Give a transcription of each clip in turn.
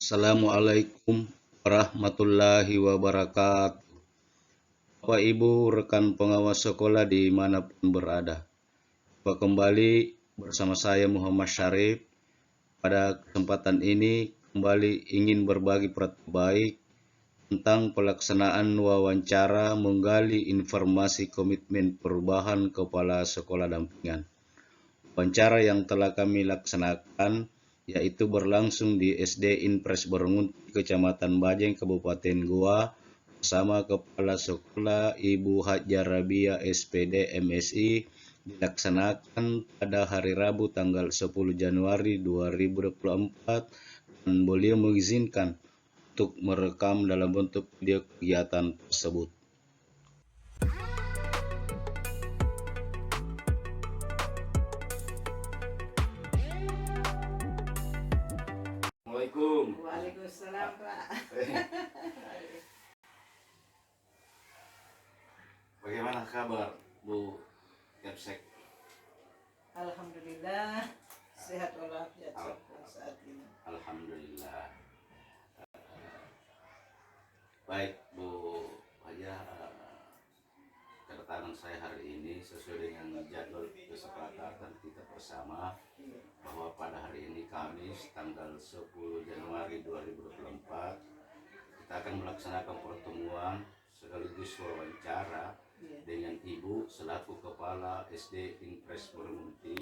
Assalamualaikum warahmatullahi wabarakatuh. Bapak Ibu rekan pengawas sekolah dimanapun berada. Jumpa kembali bersama saya Muhammad Syarif. Pada kesempatan ini kembali ingin berbagi praktik baik tentang pelaksanaan wawancara menggali informasi komitmen perubahan kepala sekolah dampingan. Wawancara yang telah kami laksanakan yaitu berlangsung di SD Impres Berengunti, Kecamatan Bajeng, Kabupaten Goa, bersama Kepala Sekolah Ibu Hajar Rabia SPD MSI, dilaksanakan pada hari Rabu tanggal 10 Januari 2024 dan beliau mengizinkan untuk merekam dalam bentuk video kegiatan tersebut. Assalamualaikum. Waalaikumsalam, Pak. Bagaimana kabar Bu Kepsek? Alhamdulillah sehat walafiat saat ini. Alhamdulillah. Baik Bu Haja, kedatangan saya hari ini sesuai dengan jadwal kesepakatan kita bersama bahwa pada hari ini Kamis tanggal 10 Januari 2024 kita akan melaksanakan pertemuan sekaligus wawancara dengan Ibu selaku Kepala SD Impres Berengunti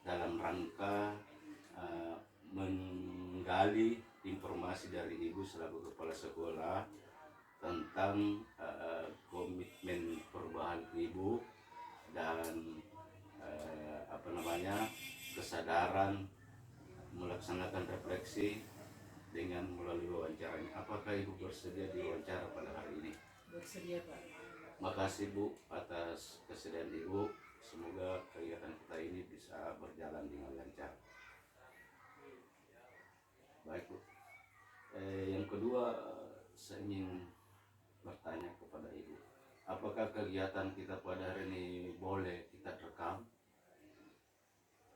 dalam rangka menggali informasi dari Ibu selaku Kepala Sekolah tentang komitmen perubahan Ibu dan kesadaran melaksanakan refleksi dengan melalui wawancaranya. Apakah Ibu bersedia diwawancara pada hari ini? Bersedia, Pak. Makasih Bu atas kesediaan Ibu. Semoga kegiatan kita ini bisa berjalan dengan lancar. Baik Bu. Yang kedua, saya ingin bertanya kepada Ibu, apakah kegiatan kita pada hari ini boleh kita rekam?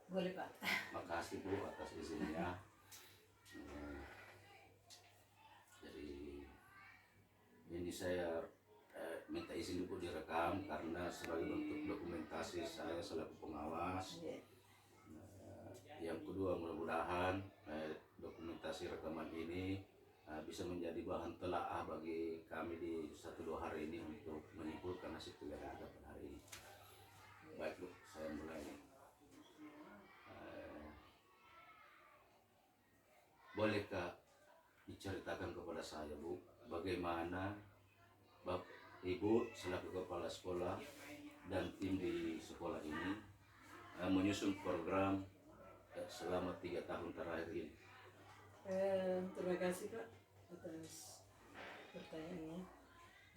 Boleh, Pak. Makasih Bu atas izinnya. Jadi ini saya minta izin dulu direkam karena sebagai bentuk dokumentasi saya selaku pengawas. Yang kedua, mudah-mudahan dokumentasi rekaman ini bisa menjadi bahan telaah bagi kami di 1-2 hari ini untuk menyimpulkan hasil kegiatan kita pada hari ini. Baik Bu, saya mulai. Bolehkah diceritakan kepada saya Bu, bagaimana Ibu selaku kepala sekolah dan tim di sekolah ini menyusun program selama 3 tahun terakhir ini? Terima kasih, Pak, atas pertanyaannya.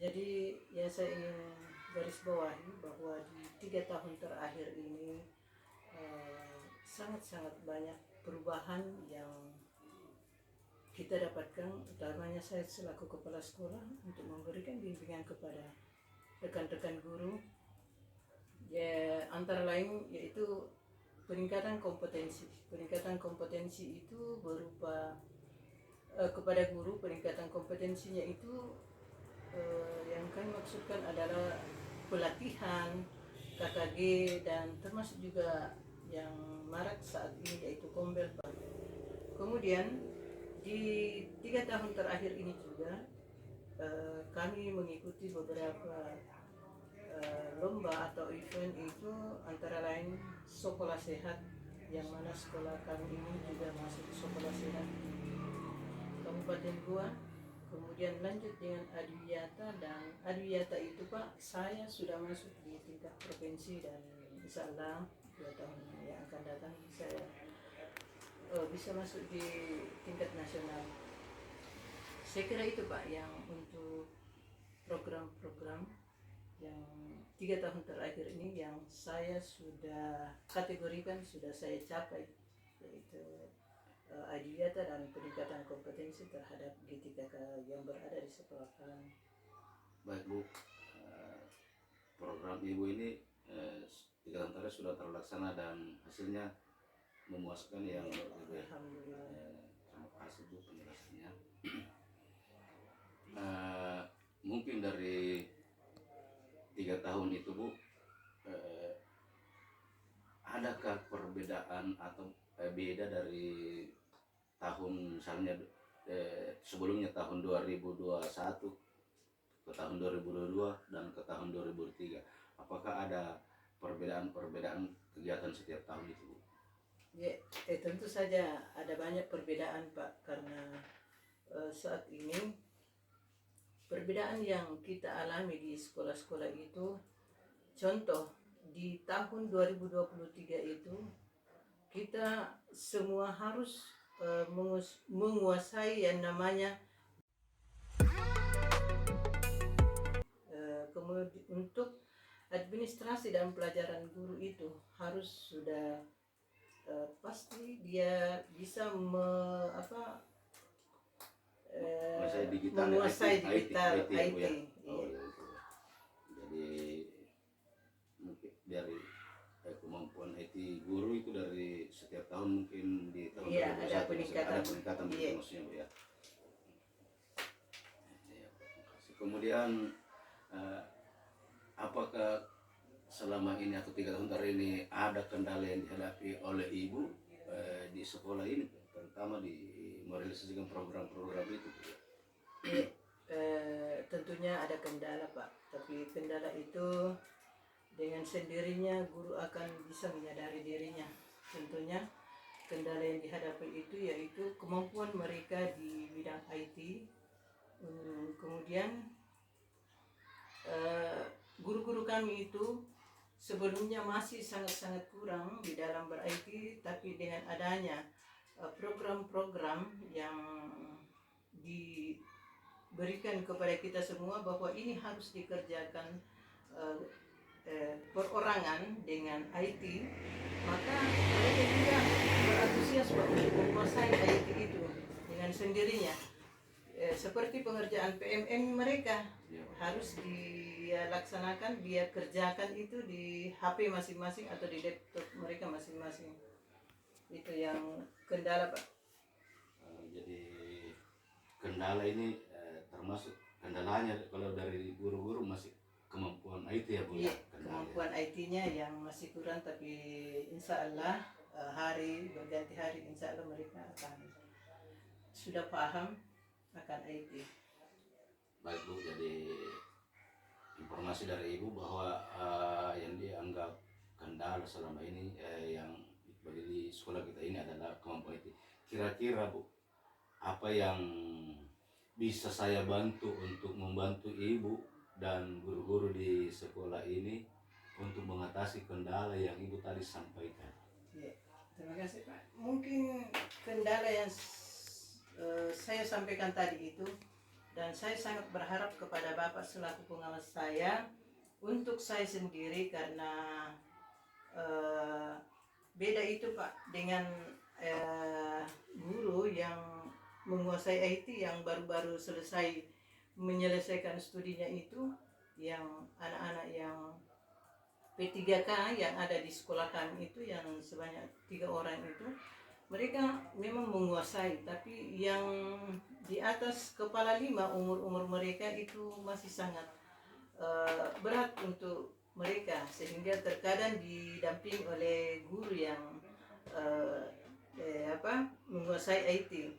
Jadi ya saya ingin garis bawahi bahwa di 3 tahun terakhir ini sangat-sangat banyak perubahan yang kita dapatkan, utamanya saya selaku kepala sekolah untuk memberikan bimbingan kepada rekan-rekan guru, ya antara lain yaitu peningkatan kompetensi. Peningkatan kompetensi itu berupa kepada guru, peningkatan kompetensinya itu yang kami maksudkan adalah pelatihan, KKG, dan termasuk juga yang marak saat ini yaitu Kombel. Kemudian di 3 tahun terakhir ini juga kami mengikuti beberapa lomba atau event, itu antara lain Sekolah Sehat, yang mana sekolah kami ini juga masuk Sekolah Sehat Kabupaten Goa. Kemudian lanjut dengan Adiwiyata, dan Adiwiyata itu Pak, saya sudah masuk di tingkat provinsi dan insya Allah 2 tahun yang akan datang saya bisa masuk di tingkat nasional. Saya kira itu Pak yang untuk program-program yang 3 tahun terakhir ini yang saya sudah kategorikan, sudah saya capai, yaitu Adiwiyata dan peningkatan kompetensi terhadap G3K yang berada di sekolah kami. Baik Bu, program Ibu ini 3 tahun terakhir sudah terlaksana dan hasilnya memuaskan yang Alhamdulillah. Terima kasih Bu penjelasannya. tahun itu Bu, eh, adakah perbedaan atau beda dari tahun misalnya sebelumnya tahun 2021 ke tahun 2022 dan ke tahun 2003? Apakah ada perbedaan-perbedaan kegiatan setiap tahun itu Bu? Ya, tentu saja ada banyak perbedaan Pak, karena saat ini perbedaan yang kita alami di sekolah-sekolah itu, contoh di tahun 2023 itu kita semua harus menguasai yang namanya kemudian untuk administrasi dan pelajaran guru itu harus sudah pasti dia bisa menguasai digital IT. ya, Bu, ya? Iya. Oh, ya, itu. Jadi mungkin dari kemampuan IT guru itu dari setiap tahun mungkin di tahun Iya, 2021 ada peningkatan. ada peningkatan Iya. maksudnya Bu ya. Ya, terima kasih. Kemudian apakah selama ini atau 3 tahun terakhir ini ada kendala yang dihadapi oleh Ibu di sekolah ini, terutama di merealisasikan program-program itu Bu, ya? Tentunya ada kendala Pak, tapi kendala itu dengan sendirinya guru akan bisa menyadari dirinya. Tentunya kendala yang dihadapi itu yaitu kemampuan mereka di bidang IT. Kemudian guru-guru kami itu sebelumnya masih sangat-sangat kurang di dalam ber-IT, tapi dengan adanya program-program yang diberikan kepada kita semua bahwa ini harus dikerjakan perorangan dengan IT, maka mereka juga berantusias untuk menguasai IT itu dengan sendirinya. Seperti pengerjaan PMM mereka harus dilaksanakan, dia kerjakan itu di HP masing-masing atau di laptop mereka masing-masing. Itu yang kendala Pak. Jadi kendala ini termasuk kendalanya kalau dari guru-guru masih kemampuan IT ya Bu? Iya, kemampuan IT-nya yang masih kurang, tapi insya Allah hari berganti hari insya Allah mereka akan sudah paham akan IT. Baik Bu, jadi informasi dari Ibu bahwa yang dianggap kendala selama ini yang bagi di sekolah kita ini adalah kemampuan IT. Kira-kira Bu, apa yang bisa saya bantu untuk membantu Ibu dan guru-guru di sekolah ini untuk mengatasi kendala yang Ibu tadi sampaikan? Ya, terima kasih Pak. Mungkin kendala yang saya sampaikan tadi itu, dan saya sangat berharap kepada Bapak selaku pengawas saya, untuk saya sendiri, karena beda itu Pak dengan guru yang menguasai IT yang baru-baru selesai menyelesaikan studinya itu, yang anak-anak yang P3K yang ada di sekolah kami itu yang sebanyak 3 orang itu, mereka memang menguasai, tapi yang di atas kepala 5 umur mereka itu masih sangat berat untuk mereka, sehingga terkadang didamping oleh guru yang menguasai IT.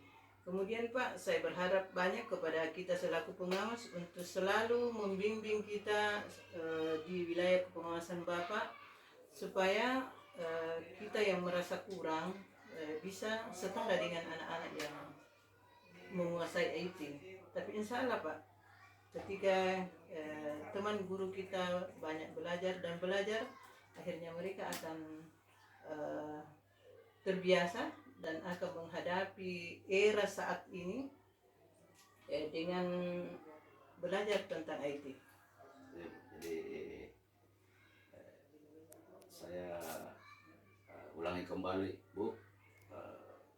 Kemudian Pak, saya berharap banyak kepada kita selaku pengawas untuk selalu membimbing kita di wilayah kepengawasan Bapak, supaya kita yang merasa kurang bisa setara dengan anak-anak yang menguasai IT. Tapi insya Allah Pak, ketika teman guru kita banyak belajar dan belajar, akhirnya mereka akan terbiasa dan akan menghadapi era saat ini dengan belajar tentang IT. Jadi saya ulangi kembali Bu,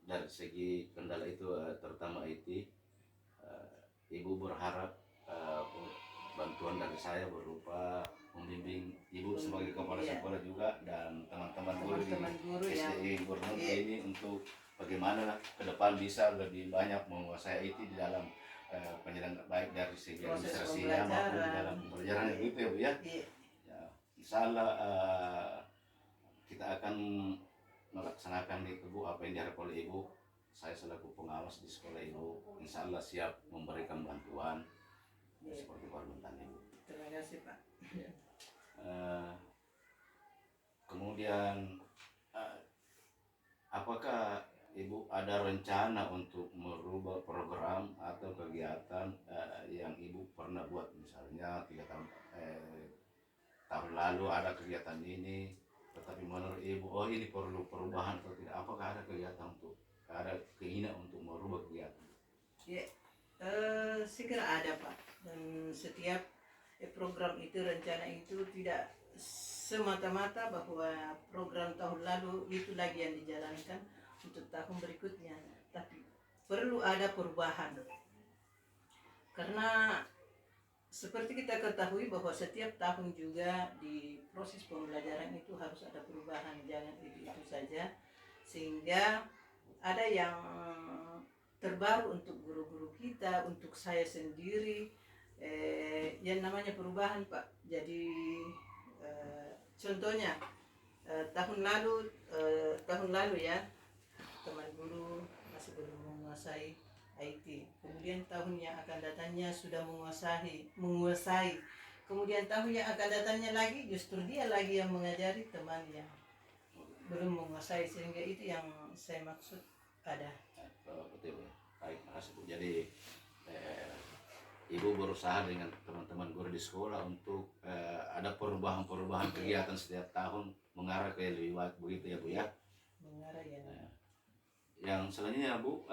dari segi kendala itu terutama IT, Ibu berharap bantuan dari saya berupa membimbing Ibu sebagai kepala sekolah juga dan teman-teman guru di SDI Gubernur ini untuk bagaimana ke depan bisa lebih banyak menguasai IT di dalam penyelenggaraan, baik dari segi administrasinya maupun di dalam pembelajaran itu ya Bu ya. insya Allah kita akan melaksanakan itu Bu, apa yang diharapkan oleh Ibu. Saya selaku pengawas di sekolah Ibu, insya Allah siap memberikan bantuan seperti permintaan Ibu. Terima kasih Pak. Eh, kemudian apakah Ibu ada rencana untuk merubah program atau kegiatan yang Ibu pernah buat, misalnya 3 tahun tahun lalu ada kegiatan ini, tetapi menurut Ibu oh ini perlu perubahan atau tidak? Apakah ada kegiatan untuk ada keinginan untuk merubah kegiatan? Ya, saya kira ada Pak. Dan setiap program itu, rencana itu tidak semata-mata bahwa program tahun lalu itu lagi yang dijalankan untuk tahun berikutnya, tapi perlu ada perubahan. Karena seperti kita ketahui bahwa setiap tahun juga di proses pembelajaran itu harus ada perubahan, jangan itu saja, sehingga ada yang terbaru untuk guru-guru kita, untuk saya sendiri, yang namanya perubahan Pak. Jadi contohnya tahun lalu ya, teman guru masih belum menguasai IT. Kemudian tahun yang akan datangnya sudah menguasai. Kemudian tahun yang akan datangnya lagi justru dia lagi yang mengajari teman yang belum menguasai, sehingga itu yang saya maksud ada. Betul ya. Baik, makasih Bu. Jadi Ibu berusaha dengan teman-teman guru di sekolah untuk ada perubahan-perubahan kegiatan setiap tahun mengarah ke lebih baik, begitu ya Bu ya? Mengarah ya. Yang selanjutnya Bu,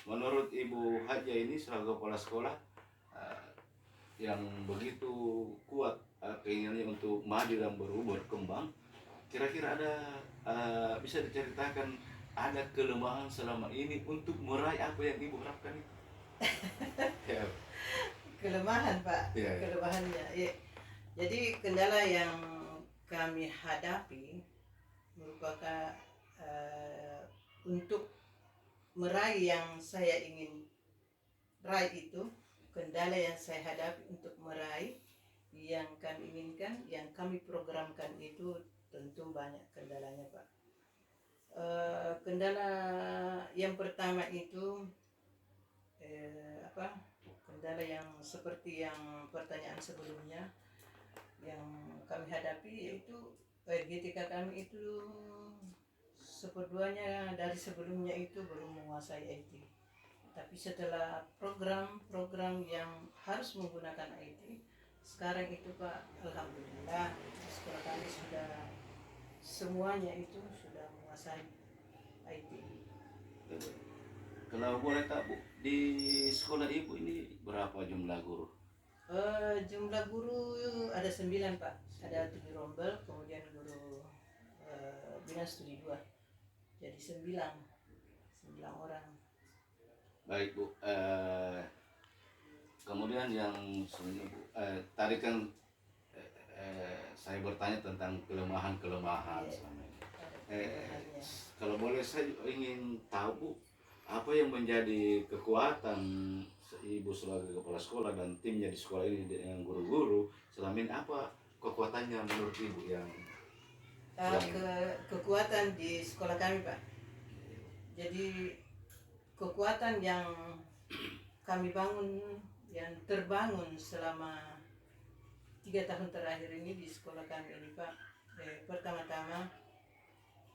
menurut Ibu Haja ini selaku kepala sekolah yang begitu kuat keinginannya untuk maju dan berkembang, kira-kira ada bisa diceritakan ada kelemahan selama ini untuk meraih apa yang Ibu harapkan itu? Ya. Kelemahan Pak, Ya, ya. kelemahannya. Ya. Jadi kendala yang kami hadapi merupakan untuk meraih yang saya ingin raih itu, kendala yang saya hadapi untuk meraih yang kami inginkan, yang kami programkan itu tentu banyak kendalanya Pak. Kendala yang pertama itu kendala yang seperti yang pertanyaan sebelumnya yang kami hadapi, yaitu GTK kami itu seperduanya dari sebelumnya itu belum menguasai IT. Tapi setelah program-program yang harus menggunakan IT, sekarang itu Pak, alhamdulillah sekolah kami sudah semuanya itu sudah menguasai IT. Kalau boleh tahu Bu, di sekolah Ibu ini berapa jumlah guru? Jumlah guru ada 9 Pak, ada 7 rombel, kemudian guru bina studi 2, jadi 9 orang. Baik Bu, kemudian yang selanjutnya Bu, tadi kan saya bertanya tentang kelemahan selama ini. Kalau boleh saya ingin tahu Bu, apa yang menjadi kekuatan Ibu sebagai kepala sekolah dan timnya di sekolah ini dengan guru-guru selama ini, apa kekuatannya menurut Ibu yang kekuatan di sekolah kami Pak? Jadi kekuatan yang kami bangun, yang terbangun selama 3 tahun terakhir ini di sekolah kami ini Pak, pertama-tama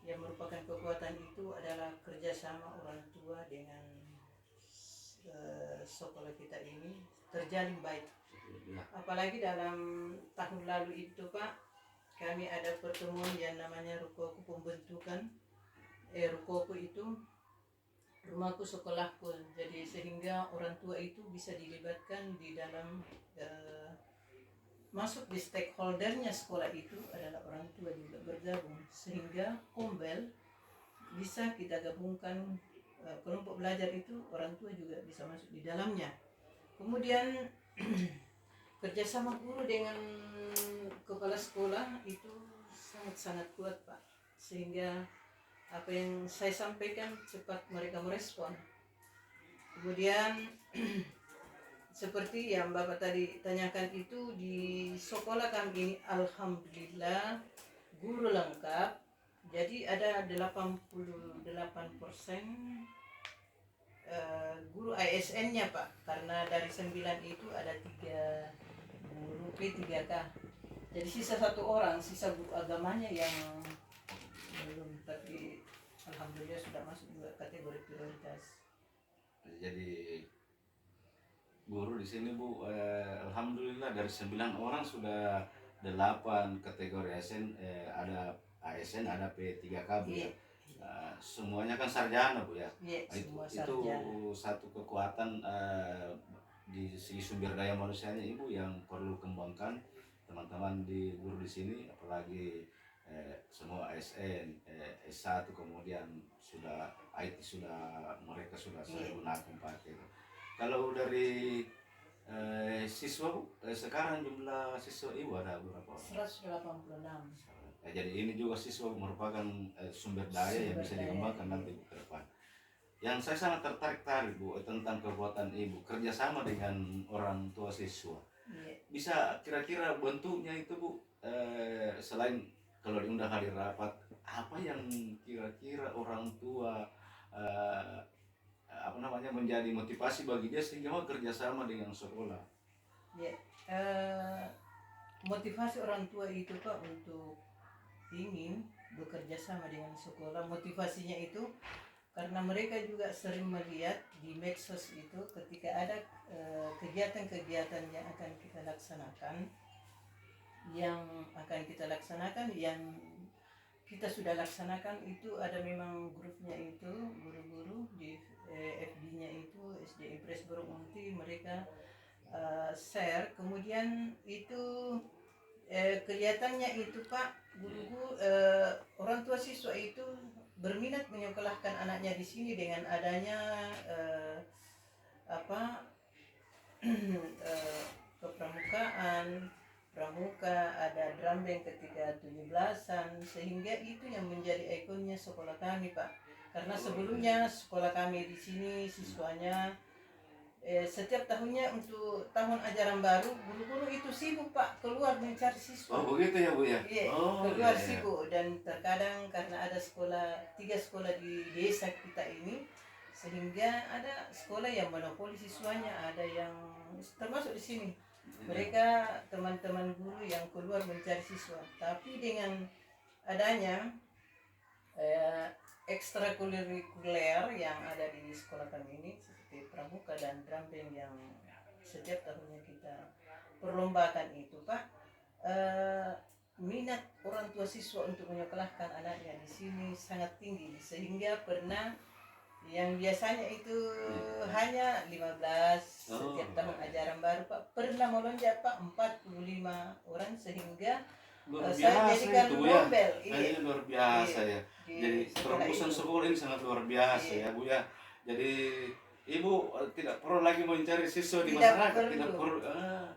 yang merupakan kekuatan itu adalah kerjasama orang tua dengan sekolah kita ini terjalin baik. Apalagi dalam tahun lalu itu Pak, kami ada pertemuan yang namanya Rukoku pembentukan. Rukoku itu rumahku sekolahku, jadi sehingga orang tua itu bisa dilibatkan di dalam masuk di stakeholdernya sekolah itu adalah orang tua juga bergabung, sehingga Kombel bisa kita gabungkan, kelompok belajar itu orang tua juga bisa masuk di dalamnya. Kemudian kerjasama guru dengan kepala sekolah itu sangat-sangat kuat Pak, sehingga apa yang saya sampaikan cepat mereka merespon. Kemudian seperti yang Bapak tadi tanyakan itu, di sekolah kami ini alhamdulillah guru lengkap. Jadi ada 88% guru ASN-nya Pak, karena dari 9 itu ada 3 guru P3K. Jadi sisa 1 orang, sisa guru agamanya yang belum, tapi alhamdulillah sudah masuk juga kategori prioritas. Jadi guru di sini Bu, alhamdulillah dari 9 orang sudah 8 kategori ASN, ada ASN, ada P3K Bu ya. Semuanya kan sarjana Bu ya. Iya, Itu semua sarjana. satu kekuatan di segi sumber daya manusianya Ibu yang perlu kembangkan teman-teman di guru di sini, apalagi semua ASN, S1 kemudian sudah IT, mereka sudah saya gunakan pakai. Kalau dari siswa Bu, sekarang jumlah siswa Ibu ada berapa? 186. Jadi ini juga siswa merupakan sumber daya yang bisa dikembangkan nanti ke depan. Yang saya sangat tertarik Bu tentang kekuatan Ibu kerjasama dengan orang tua siswa. Bisa kira-kira bentuknya itu Bu, selain kalau diundang hadir rapat, apa yang kira-kira orang tua menjadi motivasi bagi dia sehingga mau kerjasama dengan sekolah? Motivasi orang tua itu Pak untuk ingin bekerja sama dengan sekolah, motivasinya itu karena mereka juga sering melihat di medsos itu ketika ada kegiatan-kegiatan yang akan kita laksanakan, yang kita sudah laksanakan itu ada memang grupnya itu, guru-guru di FB-nya itu SD Impres Borong Unti, mereka share, kemudian itu kelihatannya itu Pak, guru-guru orang tua siswa itu berminat menyekolahkan anaknya di sini dengan adanya kepramukaan, pramuka, ada drum band ketika 17-an, sehingga itu yang menjadi ikonnya sekolah kami Pak. Karena sebelumnya sekolah kami di sini siswanya setiap tahunnya untuk tahun ajaran baru, guru-guru itu sibuk Pak keluar mencari siswa. Oh begitu ya Bu ya? Iya, keluar sibuk. Dan terkadang karena ada 3 sekolah di desa kita ini, sehingga ada sekolah yang monopoli siswanya, ada yang termasuk di sini. Mereka teman-teman guru yang keluar mencari siswa. Tapi dengan adanya ekstrakurikuler yang ada di sekolah kami ini seperti pramuka dan drum band yang setiap tahunnya kita perlombakan itu Pak, minat orang tua siswa untuk menyekolahkan anaknya di sini sangat tinggi, sehingga pernah yang biasanya itu hanya 15 setiap tahun ajaran baru Pak, pernah melonjak Pak 45 orang, sehingga saya jadikan Nobel. Ini luar biasa ya. Jadi terobosan sekolah ini sangat luar biasa ya Bu ya. Jadi Ibu tidak perlu lagi mencari siswa di masyarakat, tidak perlu.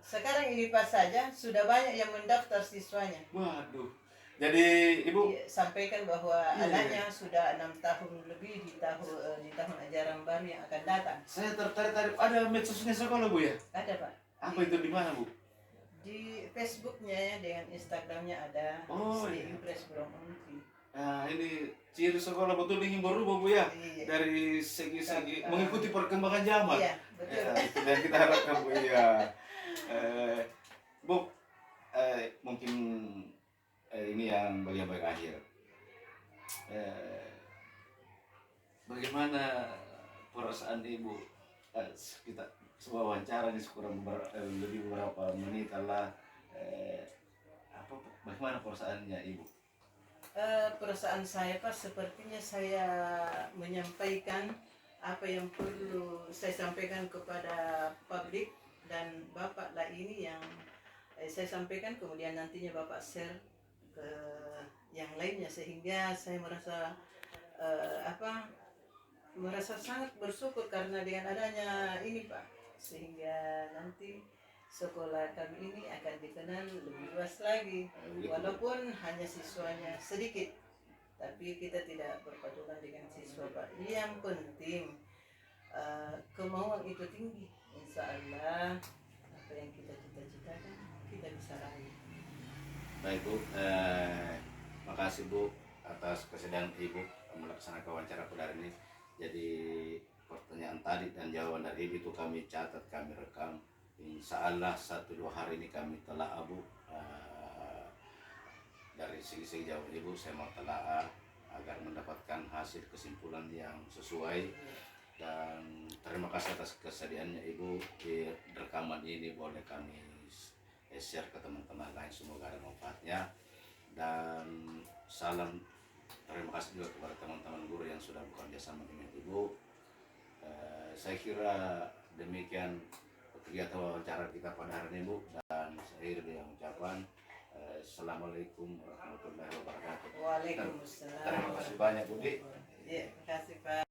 Sekarang ini pas saja sudah banyak yang mendaftar siswanya. Waduh. Jadi Ibu sampaikan bahwa anaknya sudah 6 tahun lebih di tahun ajaran baru yang akan datang. Saya tertarik, ada medsosnya sekolah Bu ya? Ada Pak. Apa itu, di mana Bu? Di Facebooknya dengan Instagramnya ada. SD Impres Borong Unti. Nah ini ciri sekolah betul ingin berubah Bu ya, dari segi mengikuti perkembangan zaman. Iya, betul. Itu yang kita harapkan Bu ya. Bu, mungkin ini yang bagian akhir. Bagaimana perasaan Ibu? Kita sebuah wawancara ini kurang lebih beberapa menit lah. Bagaimana perasaannya Ibu? Perasaan saya Pak, sepertinya saya menyampaikan apa yang perlu saya sampaikan kepada publik, dan Bapak lah ini yang saya sampaikan, kemudian nantinya Bapak share ke yang lainnya, sehingga saya merasa merasa sangat bersyukur karena dengan adanya ini Pak, sehingga nanti sekolah kami ini akan dikenal lebih luas lagi, walaupun hanya siswanya sedikit, tapi kita tidak berpaduan dengan siswa Pak. Yang penting kemauan itu tinggi, insya insya Allah apa yang kita cita-citakan kita bisa raih. Baik Bu, makasih Bu atas kesediaan Ibu melaksanakan wawancara pada hari ini. Jadi pertanyaan tadi dan jawaban dari Ibu itu kami catat, kami rekam. Insya Allah 1-2 hari ini kami telah Bu. Dari segi-segi jawaban Ibu saya mau telah agar mendapatkan hasil kesimpulan yang sesuai. Dan terima kasih atas kesediaannya Ibu. Di rekaman ini boleh kami share ke teman-teman lain, semoga ada manfaatnya. Dan salam terima kasih juga kepada teman-teman guru yang sudah bekerja sama dengan Ibu. Saya kira demikian kegiatan wawancara kita pada hari ini Bu, dan saya akhiri dengan ucapan Assalamualaikum warahmatullahi wabarakatuh. Waalaikumsalam. Terima kasih banyak Budi. Ya, terima kasih Pak.